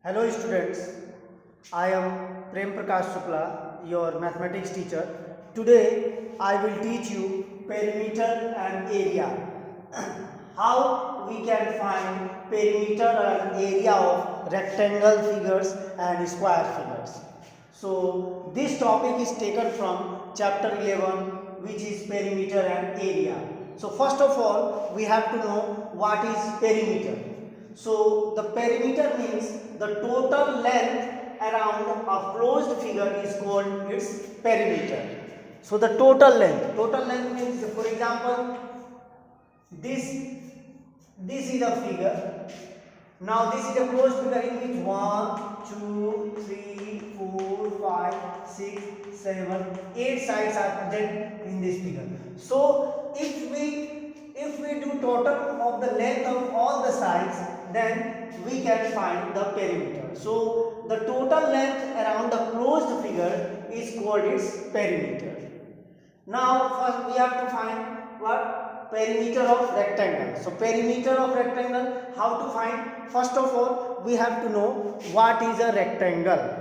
Hello students, I am Prem Prakash Shukla, your mathematics teacher. Today I will teach you perimeter and area. How we can find perimeter and area of rectangle figures and square figures. So this topic is taken from chapter 11, which is perimeter and area. So first of all we have to know what is perimeter. So the perimeter means the total length around a closed figure is called its perimeter. So the total length means, for example, this is a figure. Now this is a closed figure in which 1, 2, 3, 4, 5, 6, 7, 8 sides are present in this figure. So if we do total of the length of all the sides, then we can find the perimeter. So the total length around the closed figure is called its perimeter. Now first we have to find what? Perimeter of rectangle. So perimeter of rectangle, how to find? First of all we have to know what is a rectangle.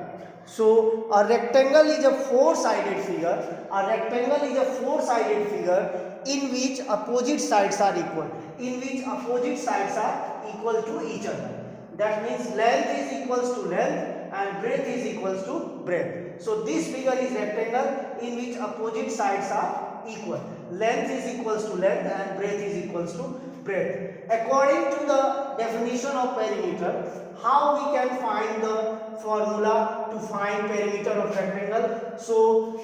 So a rectangle is a four-sided figure. A rectangle is a four-sided figure in which opposite sides are equal. In which opposite sides are equal to each other. That means length is equals to length and breadth is equals to breadth. So this figure is rectangle in which opposite sides are equal. Length is equals to length and breadth is equals to breadth. According to the definition of perimeter, how we can find the formula to find perimeter of rectangle? So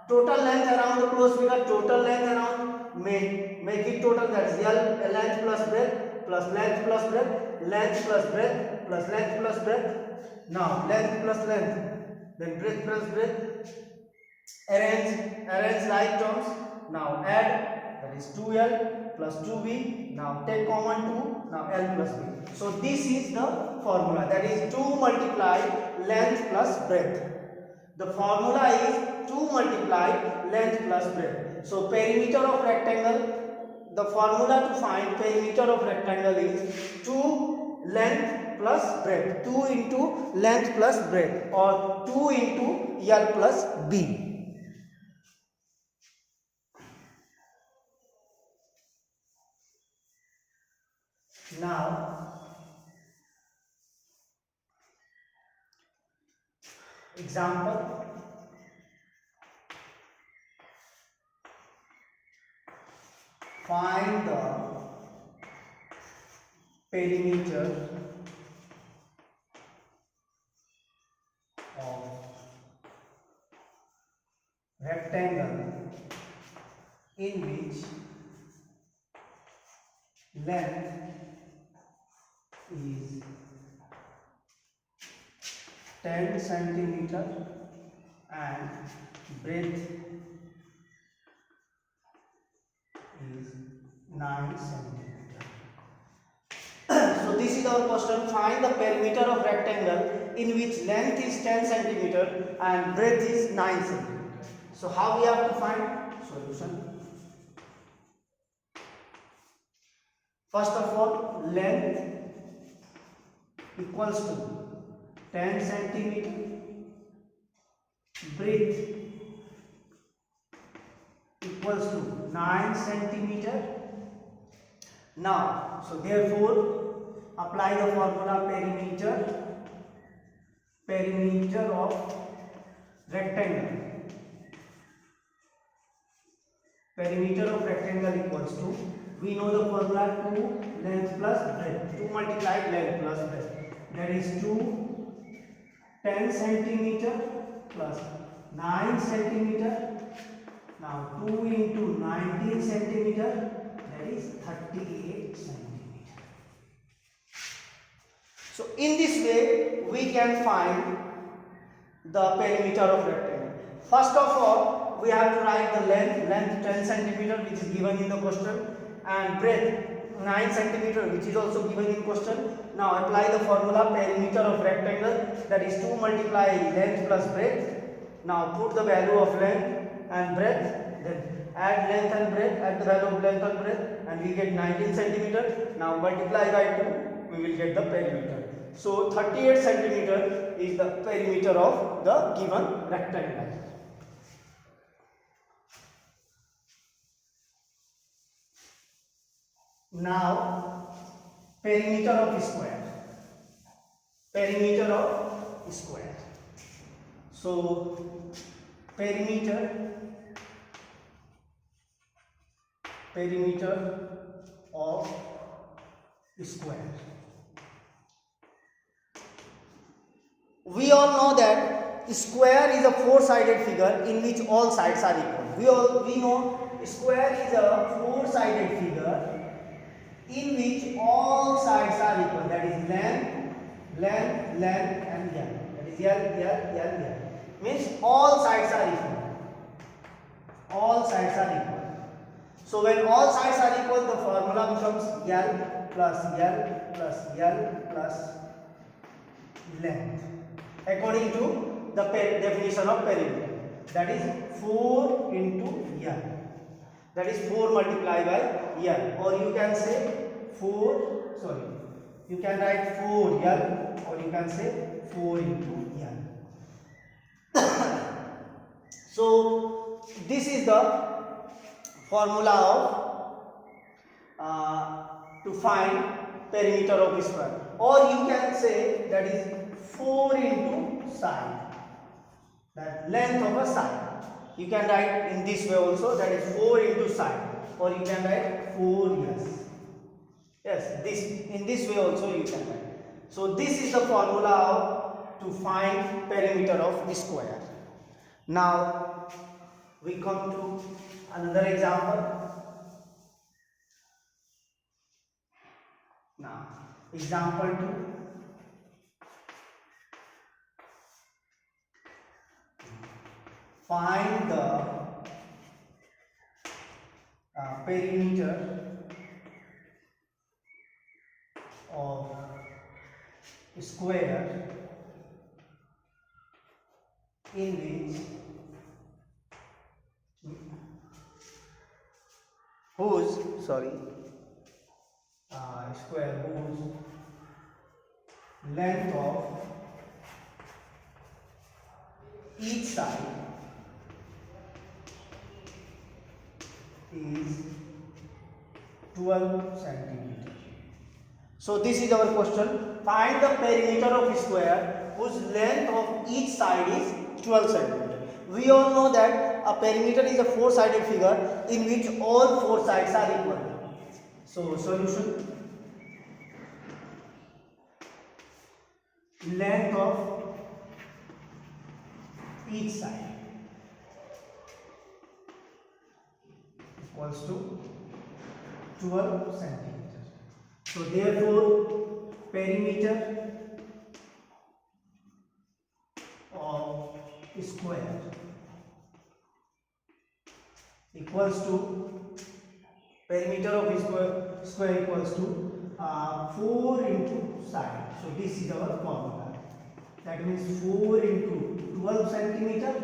total length around the closed figure, total length around, make it total, that's L length plus breadth plus length plus breadth, length plus breadth plus length plus breadth. Now length plus length, then breadth plus breadth. Arrange like terms. Now add, that is 2L plus 2B. Now take common 2. Now L plus B. So this is the formula, that is 2 multiply length plus breadth. The formula is 2 multiply length plus breadth. So perimeter of rectangle, the formula to find perimeter of rectangle is 2 length plus breadth. 2 into length plus breadth, or 2 into L plus B. Now example, find the perimeter of rectangle in which length is 10 centimeter and breadth is 9 centimeter. So this is our question. Find the perimeter of rectangle in which length is 10 centimeter and breadth is 9 centimeter. So how we have to find solution? First of all, length equals to 10 centimeter, breadth equals to 9 centimeter. Now, so therefore, apply the formula perimeter of rectangle. Perimeter of rectangle equals to, we know the formula 2 length plus breadth, 2 multiplied length plus breadth, that is 2 10 centimeter plus 9 centimeter. Now 2 into 19 centimeter, that is 38 centimeter. So in this way we can find the perimeter of rectangle. First of all we have to write the length 10 centimeter which is given in the question, and breadth 9 centimeter which is also given in question. Now apply the formula perimeter of rectangle, that is 2 multiply length plus breadth. Now put the value of length and breadth, then add length and breadth, add the value of length and breadth, and we get 19 centimeter. Now multiply by 2, we will get the perimeter. So 38 centimeter is the perimeter of the given rectangle. Now perimeter of square. Perimeter of square. So perimeter of square. We all know that square is a four-sided figure in which all sides are equal. We know square is a four-sided figure in which all sides are equal. That is length, and L. That is L. Means all sides are equal. All sides are equal. So when all sides are equal, the formula becomes L plus length, according to the definition of perimeter. That is 4 into L. That is 4 multiplied by L, or you can say 4. Sorry, you can write 4L, or you can say 4 into L. So this is the formula of to find perimeter of square, or you can say that is 4 into side, that length of a side. You can write in this way also, that is 4 into side, or you can write 4 yes, this in this way also you can write. So this is the formula to find perimeter of square. Now we come to another example. Now example 2. Find the perimeter of square in which square whose length of each side is 12 centimeter. So this is our question. Find the perimeter of square whose length of each side is 12 centimeter. We all know that a perimeter is a four-sided figure in which all four sides are equal. So solution: length of each side equals to 12 centimeter. So therefore perimeter of square equals to perimeter of square equals to 4 into side. So this is our formula. That means 4 into 12 centimeter.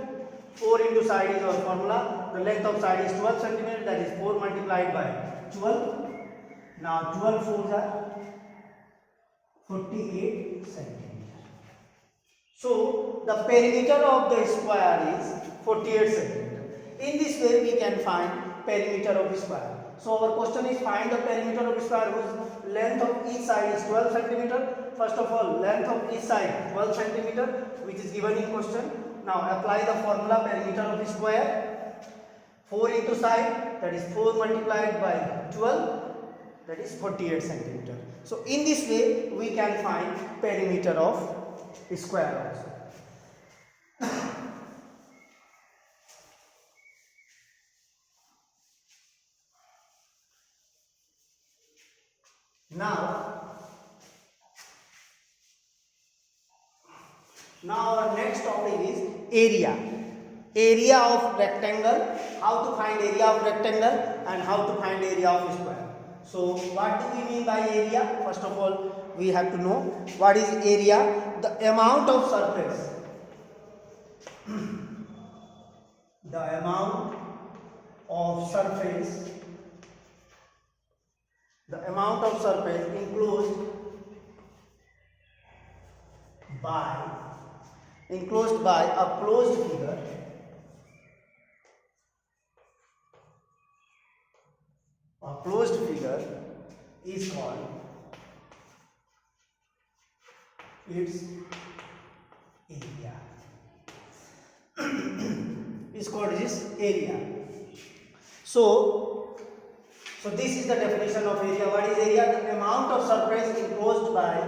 4 into side is our formula. The length of side is 12 centimeter. That is 4 multiplied by 12. Now 12 4s are 48 centimeter. So the perimeter of the square is 48 centimeter. In this way we can find perimeter of square. So our question is find the perimeter of square whose length of each side is 12 centimeter. First of all, length of each side 12 centimeter, which is given in question. Now apply the formula perimeter of square. 4 into side, that is 4 multiplied by 12, that is 48 centimeter. So in this way we can find perimeter of square also. Now our next topic is area. Area of rectangle, how to find area of rectangle and how to find area of square. So what do we mean by area? First of all, we have to know what is area. The amount of surface. The amount of surface. The amount of surface enclosed by enclosed by a closed figure is called its area. Is called its area. So this is the definition of area. What is area? The amount of surface enclosed by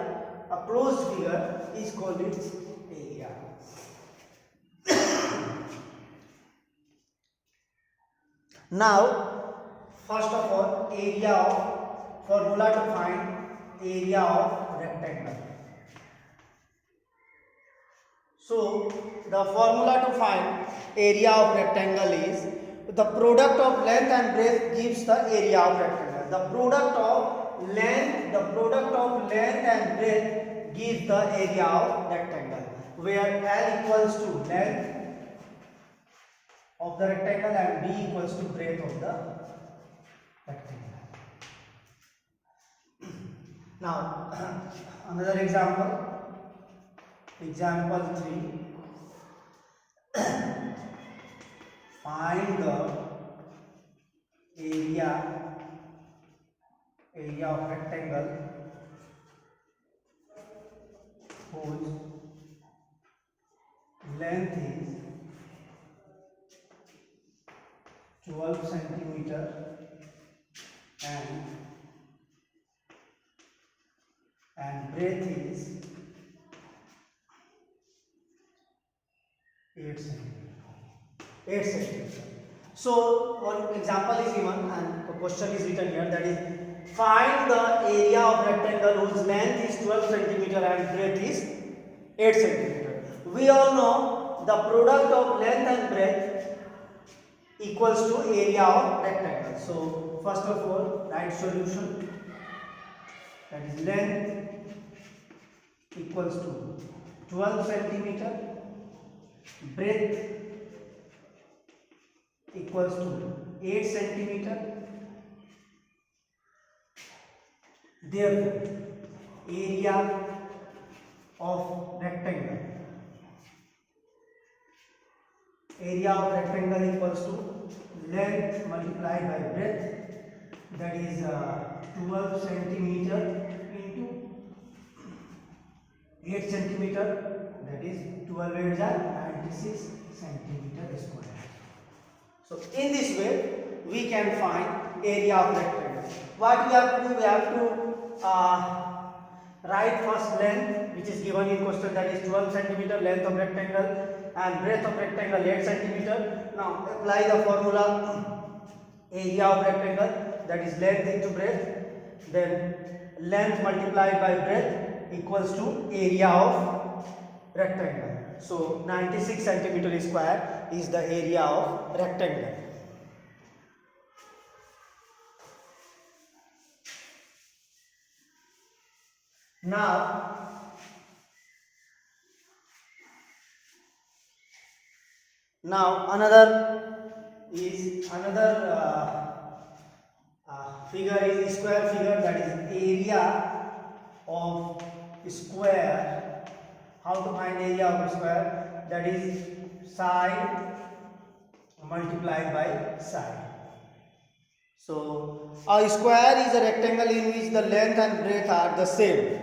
a closed figure is called its area. Now, first of all, formula to find area of rectangle. So the formula to find area of rectangle is the product of length and breadth gives the area of rectangle. The product of length and breadth gives the area of rectangle, where L equals to length of the rectangle and B equals to breadth of the rectangle. Now another example. Example 3. Find the area of rectangle whose length is 12 centimeter and breadth is 8 centimeter. So one example is given and the question is written here, that is find the area of rectangle whose length is 12 centimeter and breadth is 8 centimeter. We all know the product of length and breadth equals to area of rectangle. So first of all, write solution, that is length equals to 12 centimeter, breadth equals to 8 centimeter. Therefore, area of rectangle equals to length multiplied by breadth, that is 12 centimeter into 8 centimeter, that is 12 8s are 96 centimeter square. So in this way we can find area of rectangle. What we have to do, we have to write first length, which is given in question, that is 12 centimeter length of rectangle, and breadth of rectangle 8 centimeter. Now apply the formula area of rectangle, that is length into breadth, then length multiplied by breadth equals to area of rectangle. So 96 centimeter square is the area of rectangle. Now another figure is square figure, that is area of square. How to find area of square? That is side multiplied by side. So a square is a rectangle in which the length and breadth are the same.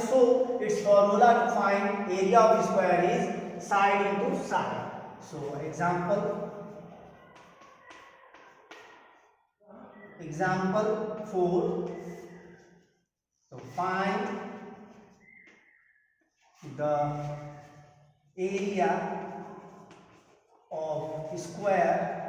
So its formula to find area of square is side into side. So example 4. So find the area of square